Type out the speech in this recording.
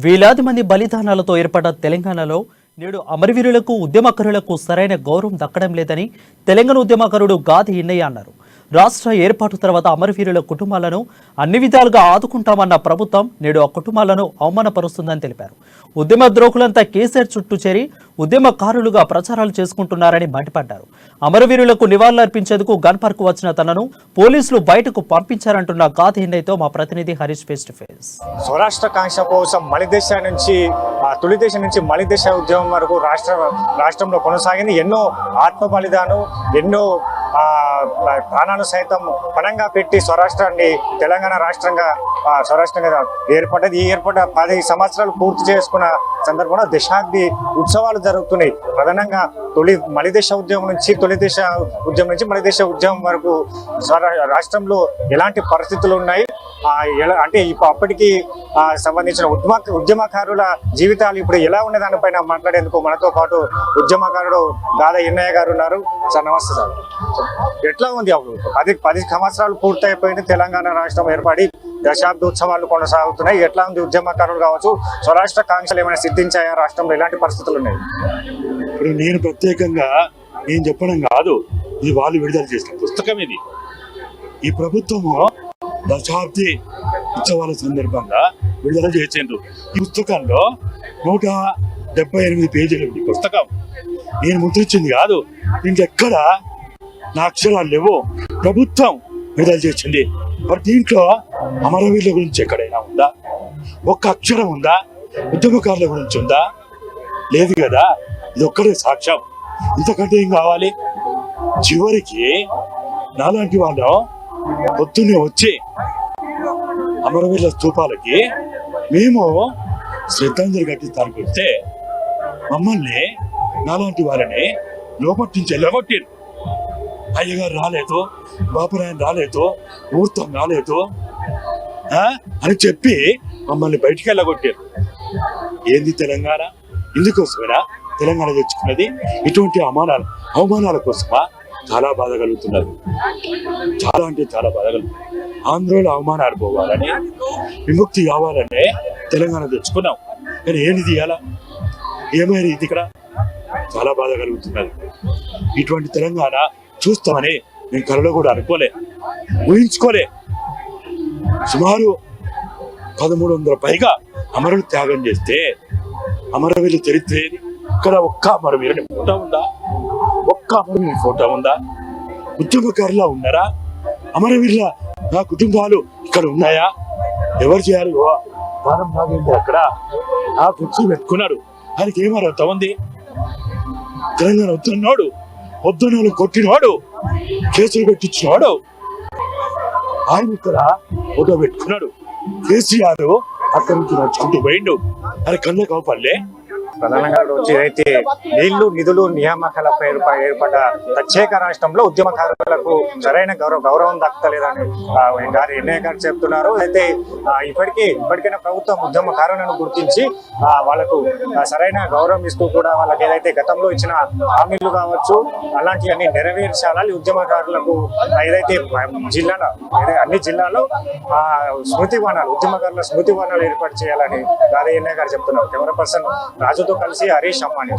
వేలాది మంది బలిదానాలతో ఏర్పడ్డ తెలంగాణలో నేడు అమరవీరులకు ఉద్యమకారులకు సరైన గౌరవం దక్కడం లేదని తెలంగాణ ఉద్యమకారుడు గాది ఇన్నయ్య అన్నారు. రాష్ట్ర ఏర్పాటు తర్వాత అమరవీరుల కుటుంబాలను అన్ని విధాలుగా ఆదుకుంటామన్న ప్రభుత్వం నేడు ఆ కుటుంబాలను అవమానపరుస్తుందని తెలిపారు. ఉద్యమ ద్రోహులంతా కేసీఆర్ చుట్టూ చేరి ఉద్యమకారులుగా ప్రచారాలు చేసుకుంటున్నారని మండిపడ్డారు. అమరవీరులకు నివాళులర్పించేందుకు గన్ పార్క్ వచ్చిన తనను పోలీసులు బయటకు పంపించారంటున్న గాది ఇన్నయ్యతో మా ప్రతినిధి హరీష్ ఫేస్ టు ఫేస్. స్వరాష్ట్ర కాంక్ష కోసం మలిదశ నుంచి తొలి దశ నుంచి మలిదశ ఉద్యమం వరకు రాష్ట్రంలో కొనసాగింది. ఎన్నో ఆత్మ బలిదానం, ఎన్నో ప్రాణాలు సైతం పణంగా పెట్టి స్వరాష్ట్రాన్ని తెలంగాణ స్వరాష్ట్రంగా ఏర్పడ్డది. ఈ ఏర్పడ్డ 10 సంవత్సరాలు పూర్తి చేసుకున్న సందర్భంలో దశాబ్ది ఉత్సవాలు జరుగుతున్నాయి. ప్రధానంగా మలిదశ ఉద్యమం నుంచి మలిదశ ఉద్యమం వరకు రాష్ట్రంలో ఎలాంటి పరిస్థితులు ఉన్నాయి, అంటే అప్పటికి సంబంధించిన ఉద్యమకారుల జీవితాలు ఇప్పుడు ఎలా ఉన్న దానిపైన మాట్లాడేందుకు మనతో పాటు ఉద్యమకారుడు గాది ఇన్నయ్య గారు ఉన్నారు. సార్ నమస్తే సార్. ఎట్లా ఉంది? 10 సంవత్సరాలు పూర్తయిపోయింది, తెలంగాణ రాష్ట్రం ఏర్పడి దశాబ్ది ఉత్సవాలు కొనసాగుతున్నాయి. ఎట్లా ఉంది? ఉద్యమకారులు కావచ్చు, స్వరాష్ట్ర కాంక్షలు ఏమైనా సిద్ధించాయా? రాష్ట్రంలో ఎలాంటి పరిస్థితులు ఉన్నాయి? ఇప్పుడు నేను ప్రత్యేకంగా నేను చెప్పడం కాదు, ఇది వాళ్ళు విడుదల చేసిన పుస్తకం. ఇది ఈ ప్రభుత్వము దశాబ్ది ఉత్సవాల సందర్భంగా విడుదల చేసిండ్రు. ఈ పుస్తకంలో 178 పేజీలు ఉంది పుస్తకం. నేను ముద్రించింది కాదు, ఇంకెక్కడ నా అక్షరాలు లేవు, ప్రభుత్వం విడుదల చేసింది. మరి దీంట్లో అమరవీరుల గురించి ఎక్కడైనా ఉందా? ఒక్క అక్షరం ఉందా? ఉద్యమకారుల గురించి ఉందా? లేదు కదా. ఇది ఒక్కడే సాక్ష్యం. ఇంతకంటే ఏం కావాలి? చివరికి నాలాంటి వాళ్ళు పొద్దున్నే వచ్చి అమరవీరుల స్తూపాలకి మేము శ్రద్ధాంజలి కట్టిస్తానికి వస్తే మమ్మల్ని, నాలాంటి వాళ్ళని లోపటి నుంచి వెళ్ళగొట్టారు. అయ్యగారు రాలేదు, బాపురాయన రాలేదు, ముహూర్తం రాలేదు అని చెప్పి మమ్మల్ని బయటికి వెళ్ళగొట్టారు. ఏంది తెలంగాణ? ఇందుకోసమేనా తెలంగాణ తెచ్చుకున్నది? ఇటువంటి అవమానాల కోసమా? చాలా బాధ కలుగుతున్నారు. చాలా అంటే చాలా బాధ కలుగుతుంది. ఆంధ్రలో అవమానాలు పోవాలని, విముక్తి కావాలనే తెలంగాణ తెచ్చుకున్నాం. కానీ ఏంది తీయాలా? ఏమైనా ఇది ఇక్కడ చాలా బాధ కలుగుతున్నారు. ఇటువంటి తెలంగాణ చూస్తామని నేను కలలో కూడా అనుకోలే, ఊహించుకోలే. సుమారు 1300 పైగా అమరులు త్యాగం చేస్తే అమరవీరుల చరిత్ర ఏది? ఇక్కడ ఒక్క అమరవీరుని ఫోటో ఉందా? ఒక్క అమరవీరుని ఫోటో ఉందా? ఉద్యమకారులా ఉన్నారా? అమరవీరుల నా కుటుంబాలు ఇక్కడ ఉన్నాయా? ఎవరు చేయాలి? ప్రాణం నాగేంద్ర అక్కడ ఆ కుర్చీ పెట్టుకున్నాడు. ఆయనకి ఏమర్హత ఉంది? తెలంగాణ వద్దన్నాడు, వద్దన్నాడు కొట్టినవాడు, కేసులు పెట్టించినవాడు. ఆయన ఇక్కడ ఫోటో పెట్టుకున్నాడు. కేసీఆర్ అక్కడి నుంచి నడుచుకుంటూ పోయిండు. అది కళ్ళ కాపాడలే. ప్రధానంగా వచ్చి అయితే నీళ్లు, నిధులు, నియామకాలపై ఏర్పడ్డ ప్రత్యేక రాష్ట్రంలో ఉద్యమకారులకు సరైన గౌరవం దక్కలేదని గారి ఎన్నయ్య గారు చెప్తున్నారు. అయితే ఇప్పటికైనా ప్రభుత్వం ఉద్యమకారులను గుర్తించి వాళ్ళకు సరైన గౌరవం ఇస్తూ కూడా వాళ్ళకి ఏదైతే గతంలో ఇచ్చిన హామీలు కావచ్చు అలాంటివన్నీ నెరవేర్చాలి. ఉద్యమకారులకు ఏదైతే అన్ని జిల్లాలో ఉద్యమకారుల స్మృతి వనాలు ఏర్పాటు చేయాలని గారి ఎన్నయ్య గారు చెప్తున్నారు. కెమెరా పర్సన్ రాజుతో కలిసి హరీష్ అమ్మాని.